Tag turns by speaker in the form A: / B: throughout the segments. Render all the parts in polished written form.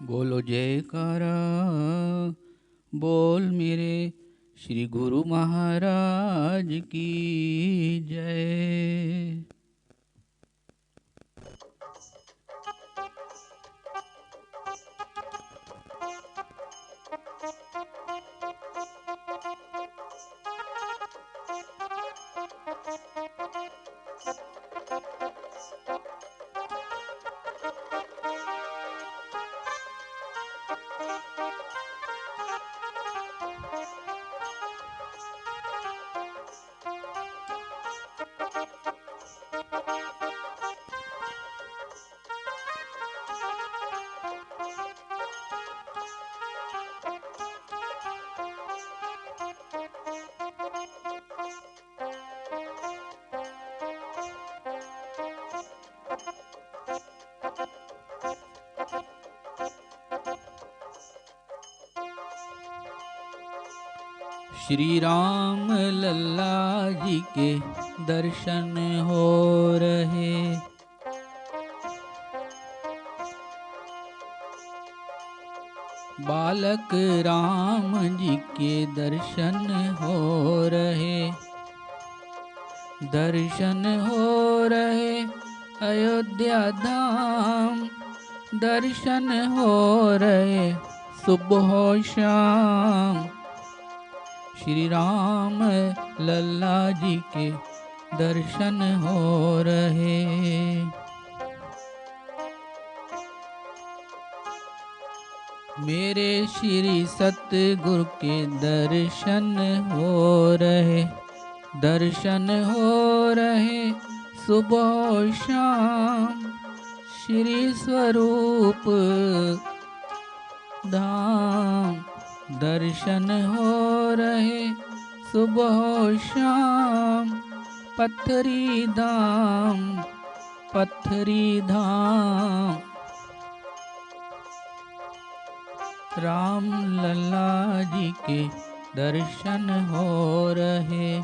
A: बोलो जयकारा, बोल मेरे श्री गुरु महाराज की जय। श्री राम लल्ला जी के दर्शन हो रहे। बालक राम जी के दर्शन हो रहे। दर्शन हो रहे अयोध्या धाम। दर्शन हो रहे सुबह शाम। श्री राम लल्ला जी के दर्शन हो रहे। मेरे श्री सतगुरु के दर्शन हो रहे। दर्शन हो रहे सुबह शाम। श्री स्वरूप धाम। दर्शन हो रहे सुबह शाम। पत्थरी धाम, पत्थरी धाम। राम लल्ला जी के दर्शन हो रहे।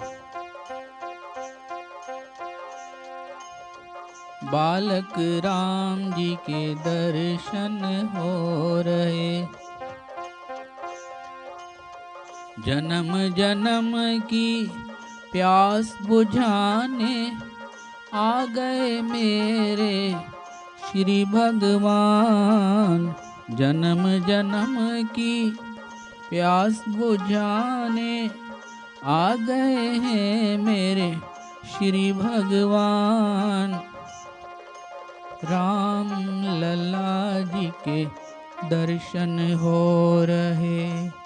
A: बालक राम जी के दर्शन हो रहे। जन्म जन्म की प्यास बुझाने आ गए मेरे श्री भगवान। जन्म जन्म की प्यास बुझाने आ गए हैं मेरे श्री भगवान। राम लल्ला जी के दर्शन हो रहे।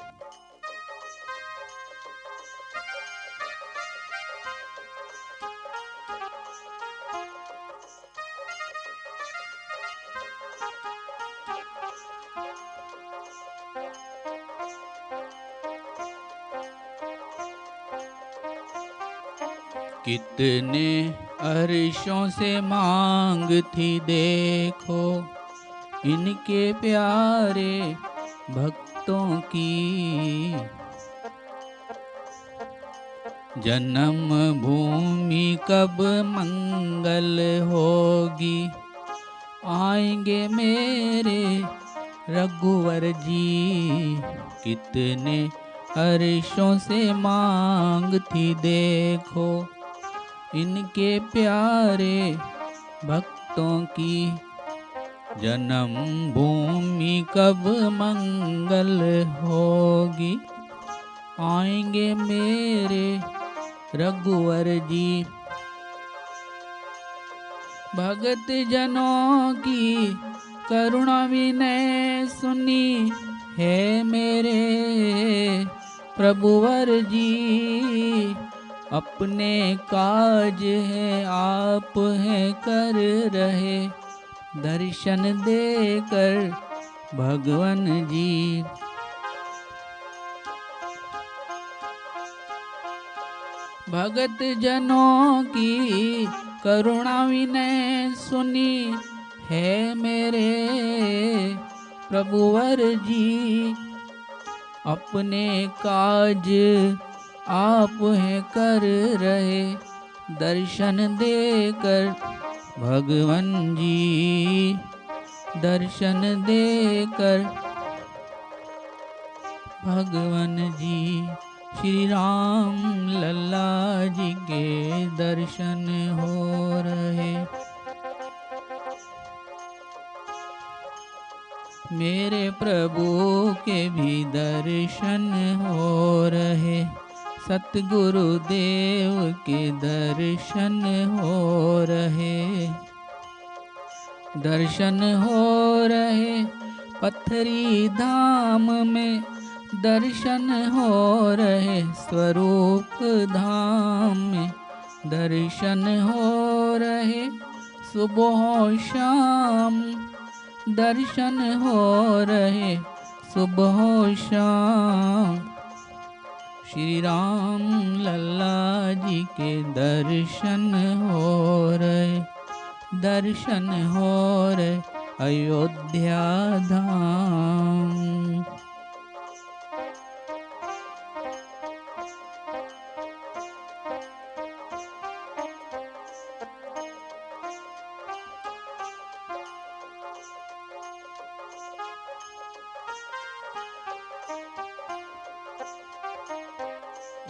A: कितने अर्शों से मांग थी देखो इनके प्यारे भक्तों की। जन्म भूमि कब मंगल होगी। आएंगे मेरे रघुवर जी। कितने अर्शों से मांग थी देखो इनके प्यारे भक्तों की। जन्म भूमि कब मंगल होगी। आएंगे मेरे रघुवर जी। भगत जनों की करुणा विनय सुनी है मेरे प्रभुवर जी। अपने काज है आप हैं कर रहे। दर्शन देकर भगवान जी। भगत जनों की करुणा विनय सुनी है मेरे प्रभुवर जी। अपने काज आप हैं कर रहे। दर्शन देकर भगवान जी। दर्शन देकर भगवान जी श्री राम लल्ला जी के दर्शन हो रहे। मेरे प्रभु के भी दर्शन हो रहे, सतगुरु देव के दर्शन हो रहे। दर्शन हो रहे पत्थरी धाम में, दर्शन हो रहे स्वरूप धाम में। दर्शन हो रहे सुबह शाम, दर्शन हो रहे सुबह शाम। श्री राम लल्ला जी के दर्शन हो रहे, दर्शन हो रहे अयोध्या धाम।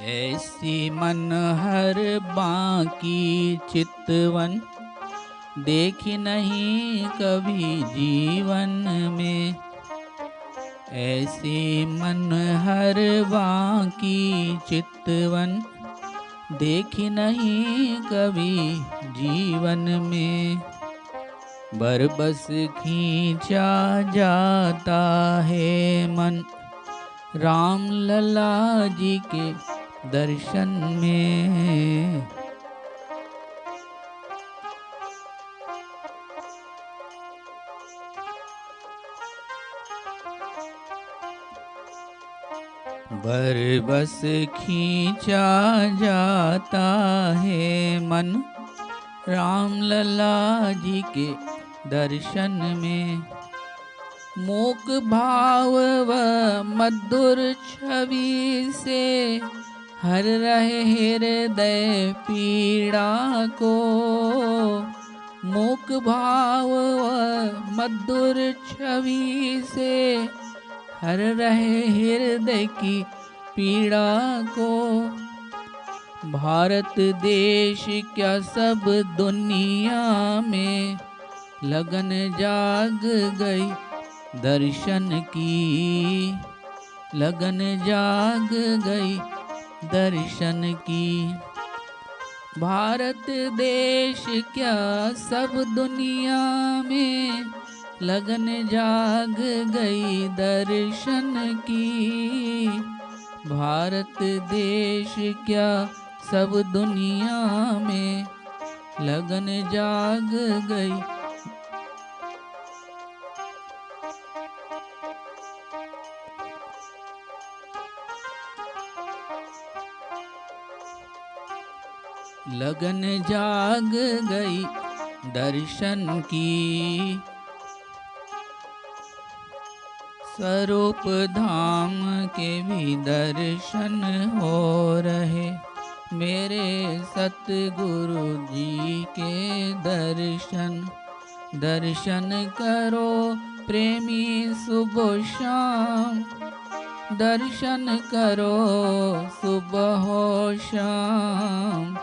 A: ऐसी मनहर बाकी चितवन, देखी नहीं कभी जीवन में। ऐसी मनहर बाकी चितवन, देखी नहीं कभी जीवन में। बरबस खींचा जाता है मन, राम लल्ला जी के दर्शन में। बरबस खींचा जाता है मन, राम लल्ला जी के दर्शन में। मूक भाव व मधुर छवि से हर रहे हृदय पीड़ा को। मूक भाव व मधुर छवि से हर रहे हृदय की पीड़ा को। भारत देश क्या सब दुनिया में लगन जाग गई दर्शन की। लगन जाग गई दर्शन की। भारत देश क्या सब दुनिया में लगन जाग गई दर्शन की। भारत देश क्या सब दुनिया में लगन जाग गई। लगन जाग गई दर्शन की। स्वरूप धाम के भी दर्शन हो रहे, मेरे सतगुरु जी के दर्शन। दर्शन करो प्रेमी सुबह शाम, दर्शन करो सुबह शाम।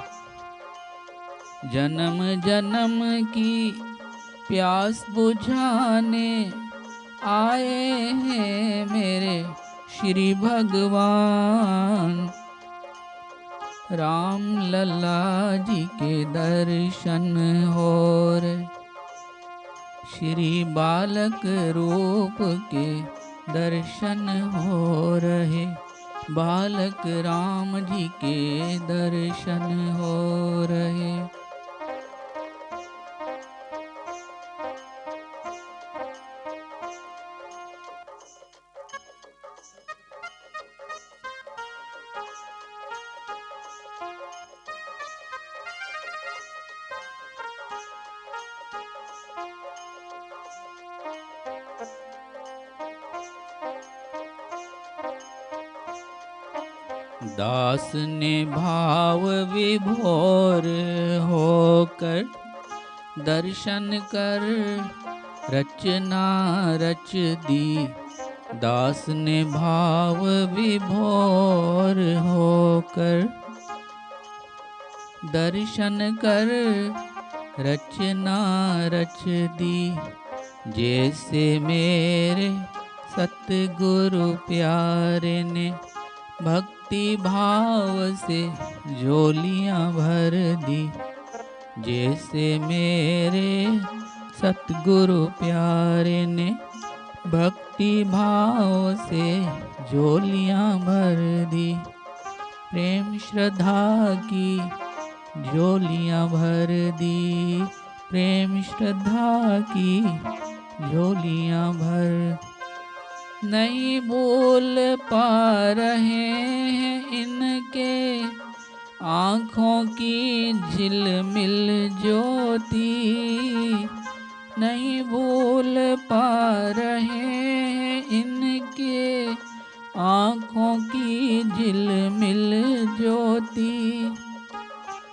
A: जन्म जन्म की प्यास बुझाने आए हैं मेरे श्री भगवान। राम लल्ला जी के दर्शन हो रहे, श्री बालक रूप के दर्शन हो रहे। बालक राम जी के दर्शन हो रहे। दास ने भाव विभोर होकर दर्शन कर रचना रच दी, दास ने भाव विभोर होकर। दर्शन कर रचना रच दी, जैसे मेरे सतगुरु प्यारे ने भक्ति भाव से झोलियां भर दी। जैसे मेरे सतगुरु प्यारे ने भक्ति भाव से झोलियां भर दी। प्रेम श्रद्धा की झोलियां भर दी, प्रेम श्रद्धा की झोलियां भर। नहीं बोल पा रहे हैं इनके आँखों की झिलमिल ज्योति। नहीं बोल पा रहे हैं इनके आँखों की झिलमिल ज्योति।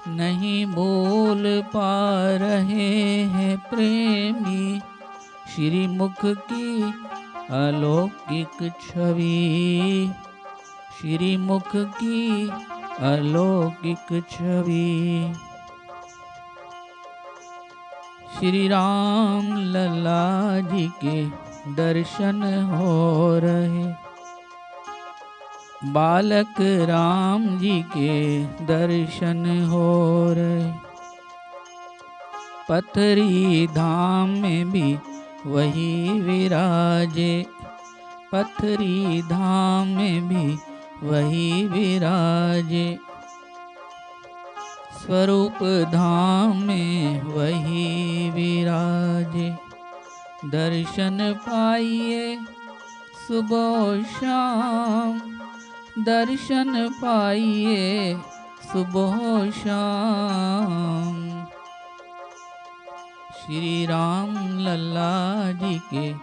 A: नहीं बोल पा रहे हैं प्रेमी श्री मुख की अलौकिक छवि। श्री मुख की अलौकिक छवि। श्री राम लला जी के दर्शन हो रहे। बालक राम जी के दर्शन हो रहे। पथरी धाम में भी वही विराजे। पथरी धाम में भी वही विराजे। स्वरूप धाम में वही विराजे। दर्शन पाइए सुबह शाम। दर्शन पाइए सुबह शाम। श्री राम लला जी के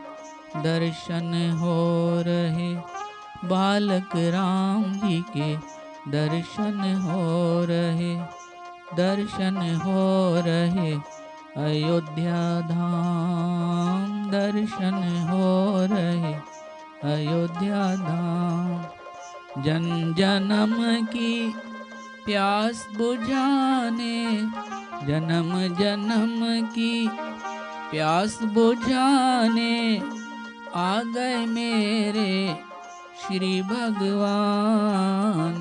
A: दर्शन हो रहे। बालक राम जी के दर्शन हो रहे। दर्शन हो रहे अयोध्या धाम। दर्शन हो रहे अयोध्या धाम। जन जन्म की प्यास बुझाने। जन्म जन्म की प्यास बुझाने आ गए मेरे श्री भगवान।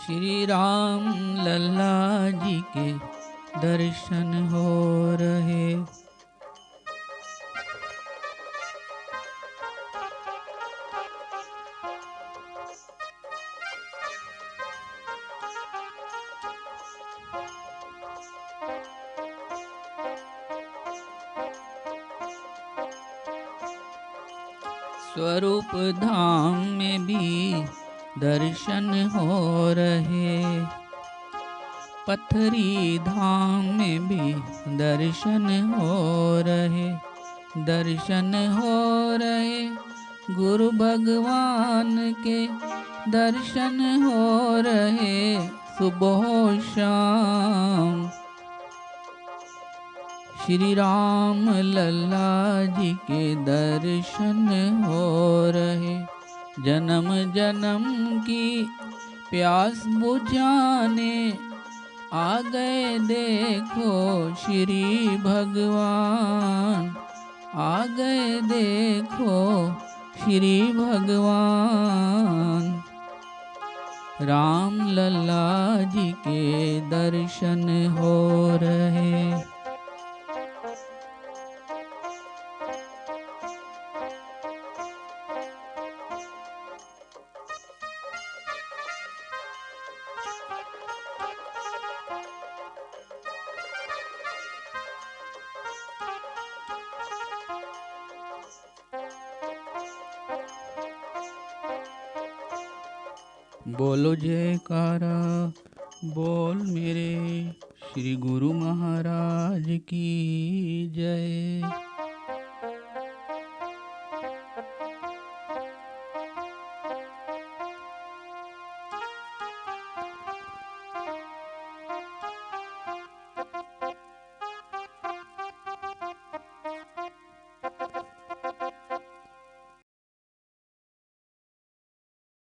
A: श्री राम लला जी के दर्शन हो रहे। स्वरूप धाम में भी दर्शन हो रहे। पथरी धाम में भी दर्शन हो रहे। दर्शन हो रहे गुरु भगवान के। दर्शन हो रहे सुबह शाम। श्री राम लला जी के दर्शन हो रहे। जन्म जन्म की प्यास बुझाने आ गए देखो श्री भगवान। आ गए देखो श्री भगवान। राम लला जी के दर्शन हो रहे। बोलो जयकारा बोल मेरे श्री गुरु महाराज की जय।